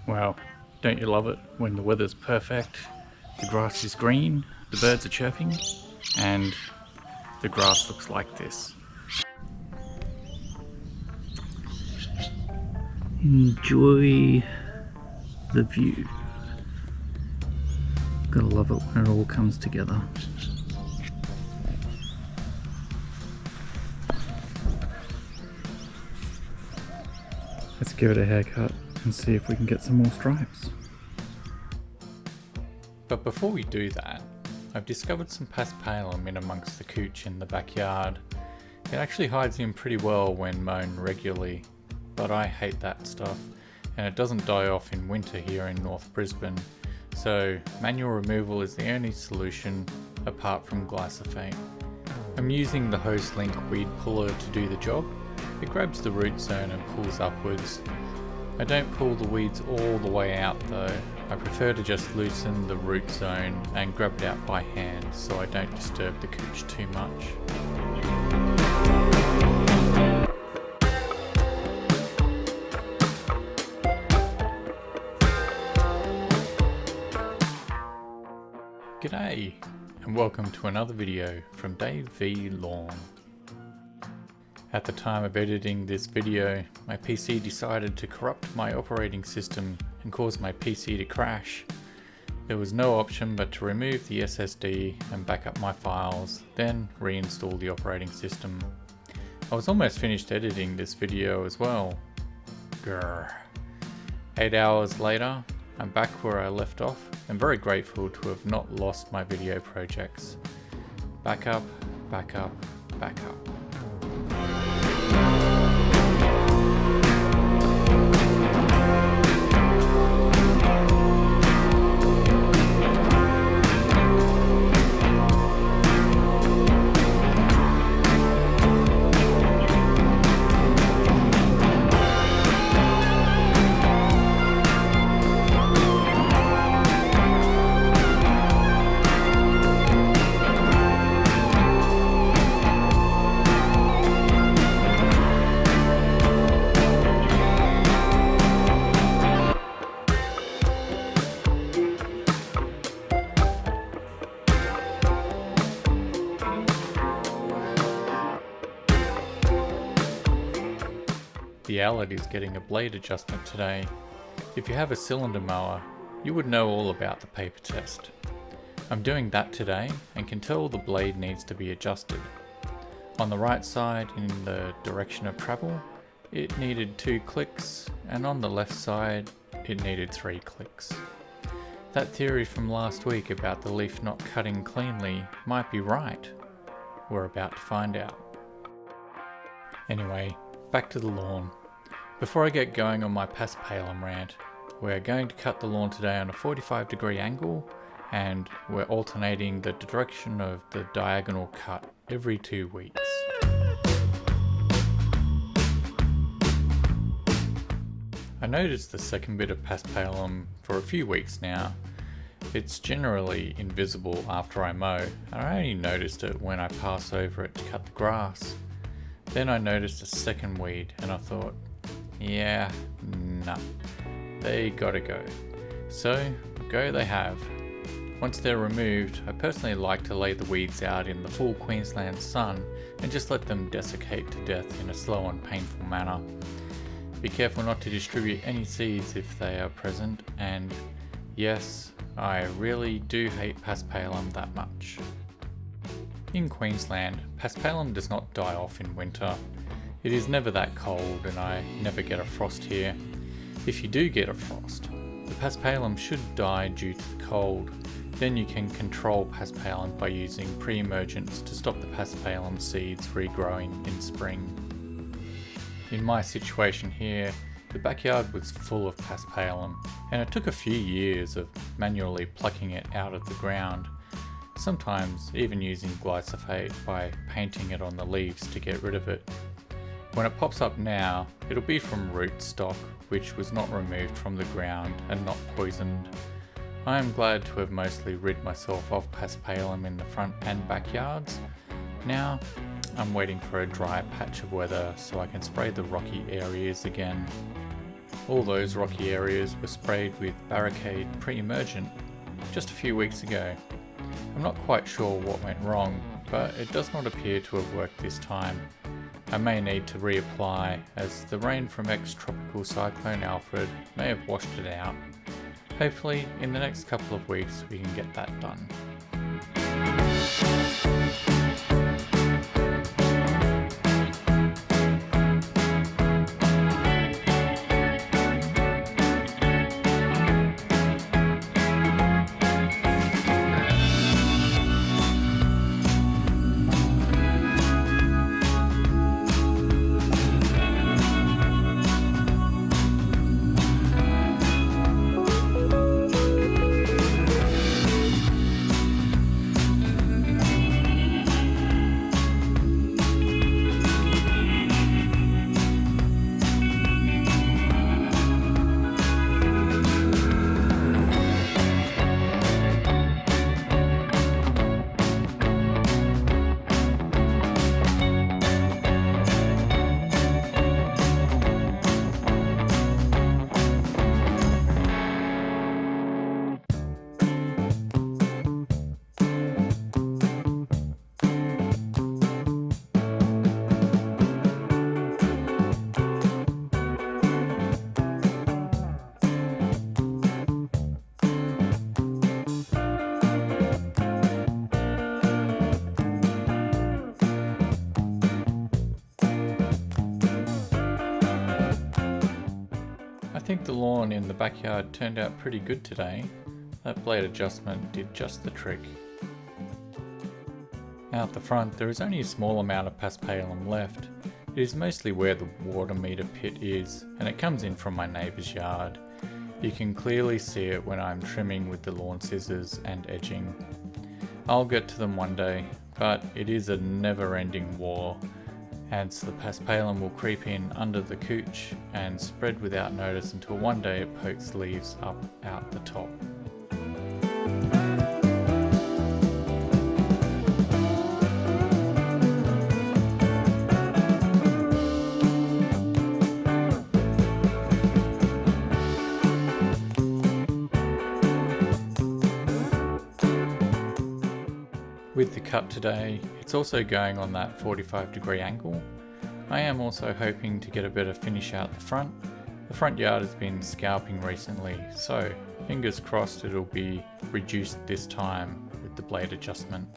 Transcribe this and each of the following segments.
Well, don't you love it when the weather's perfect, the grass is green, the birds are chirping, and the grass looks like this. Enjoy the view. Gotta love it when it all comes together. Let's give it a haircut and see if we can get some more stripes. But before we do that, I've discovered some paspalum in amongst the cooch in the backyard. It actually hides in pretty well when mown regularly, but I hate that stuff, and it doesn't die off in winter here in North Brisbane, so manual removal is the only solution apart from glyphosate. I'm using the HoseLink weed puller to do the job. It grabs the root zone and pulls upwards. I don't pull the weeds all the way out though. I prefer to just loosen the root zone and grab it out by hand so I don't disturb the cooch too much. G'day and welcome to another video from Dave V Lawn. At the time of editing this video, my PC decided to corrupt my operating system and cause my PC to crash. There was no option but to remove the SSD and back up my files, then reinstall the operating system. I was almost finished editing this video as well. Grr. 8 hours later, I'm back where I left off and very grateful to have not lost my video projects. Back up, back up, back up. The Allard is getting a blade adjustment today. If you have a cylinder mower, you would know all about the paper test. I'm doing that today and can tell the blade needs to be adjusted. On the right side in the direction of travel, it needed 2 clicks, and on the left side, it needed 3 clicks. That theory from last week about the leaf not cutting cleanly might be right. We're about to find out. Anyway, back to the lawn. Before I get going on my paspalum rant, we're going to cut the lawn today on a 45-degree angle, and we're alternating the direction of the diagonal cut every 2 weeks. I noticed the second bit of paspalum for a few weeks now. It's generally invisible after I mow, and I only noticed it when I pass over it to cut the grass. Then I noticed a second weed and I thought, yeah, nah, they gotta go. So, go they have. Once they're removed, I personally like to lay the weeds out in the full Queensland sun and just let them desiccate to death in a slow and painful manner. Be careful not to distribute any seeds if they are present, and yes, I really do hate paspalum that much. In Queensland, paspalum does not die off in winter. It is never that cold and I never get a frost here. If you do get a frost, the paspalum should die due to the cold. Then you can control paspalum by using pre-emergence to stop the paspalum seeds regrowing in spring. In my situation here, the backyard was full of paspalum and it took a few years of manually plucking it out of the ground. Sometimes even using glyphosate by painting it on the leaves to get rid of it. When it pops up now, it'll be from root stock, which was not removed from the ground and not poisoned. I am glad to have mostly rid myself of paspalum in the front and backyards. Now, I'm waiting for a dry patch of weather so I can spray the rocky areas again. All those rocky areas were sprayed with Barricade pre-emergent just a few weeks ago. I'm not quite sure what went wrong, but it does not appear to have worked this time. I may need to reapply, as the rain from ex-tropical cyclone Alfred may have washed it out. Hopefully, in the next couple of weeks we can get that done. I think the lawn in the backyard turned out pretty good today. That blade adjustment did just the trick. Out the front there is only a small amount of paspalum left. It is mostly where the water meter pit is, and it comes in from my neighbour's yard. You can clearly see it when I'm trimming with the lawn scissors and edging. I'll get to them one day, but it is a never-ending war. And so the paspalum will creep in under the couch and spread without notice until one day it pokes leaves up out the top. With the cut today, it's also going on that 45-degree angle. I am also hoping to get a better finish out the front. The front yard has been scalping recently, so fingers crossed it'll be reduced this time with the blade adjustment.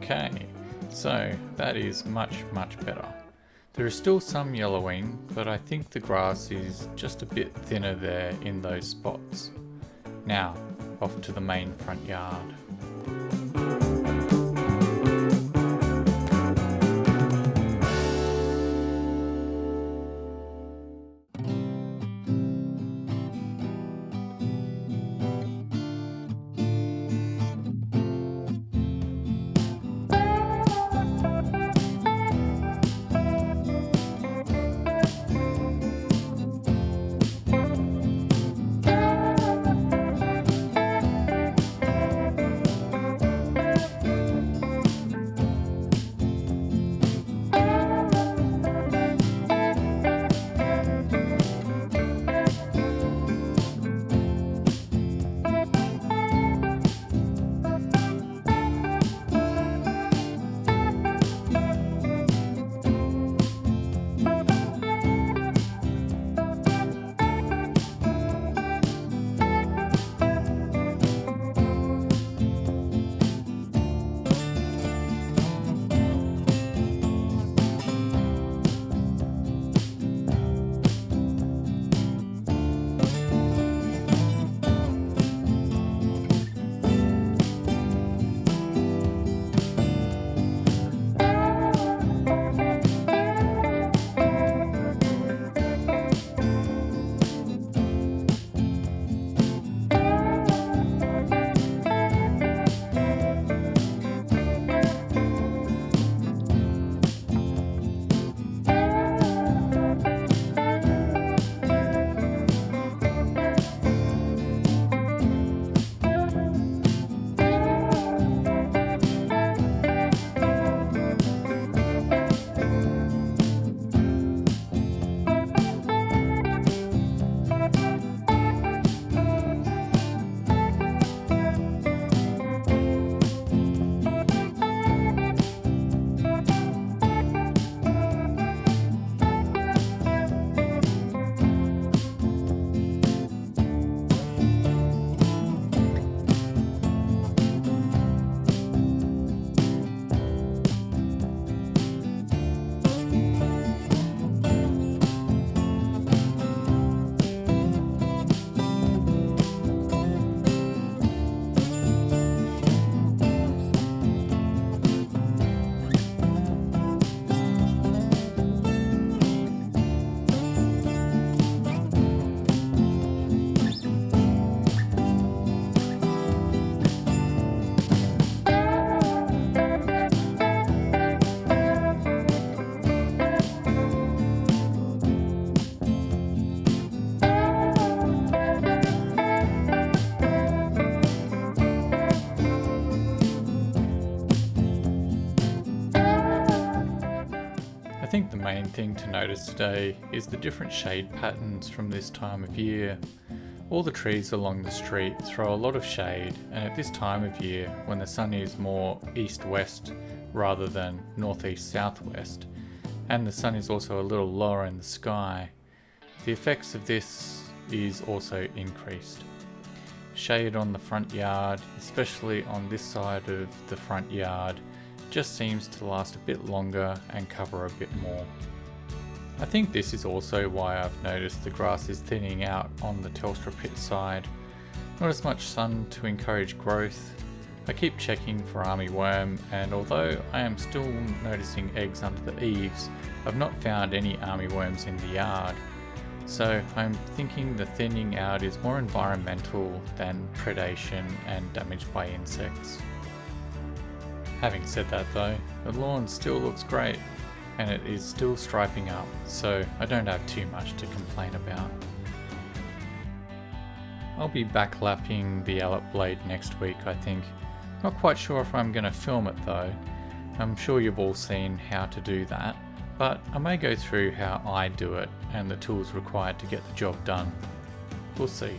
Okay, so that is much better. There is still some yellowing, but I think the grass is just a bit thinner there in those spots. Now, off to the main front yard. thing to notice today is the different shade patterns from this time of year. All the trees along the street throw a lot of shade, and at this time of year, when the sun is more east-west rather than northeast-southwest, and the sun is also a little lower in the sky, the effects of this is also increased. Shade on the front yard, especially on this side of the front yard, just seems to last a bit longer and cover a bit more. I think this is also why I've noticed the grass is thinning out on the Telstra pit side. Not as much sun to encourage growth. I keep checking for armyworm, and although I am still noticing eggs under the eaves, I've not found any armyworms in the yard. So I'm thinking the thinning out is more environmental than predation and damage by insects. Having said that though, the lawn still looks great and it is still striping up, so I don't have too much to complain about. I'll be backlapping the Allop blade next week, I think. Not quite sure if I'm going to film it though. I'm sure you've all seen how to do that, but I may go through how I do it and the tools required to get the job done. We'll see.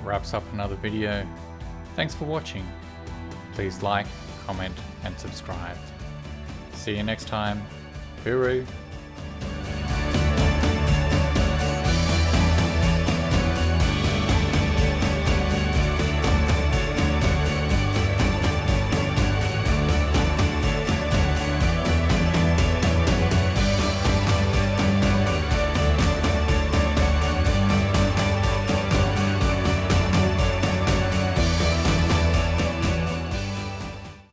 Wraps up another video. Thanks for watching. Please like, comment and subscribe. See you next time. Hooroo!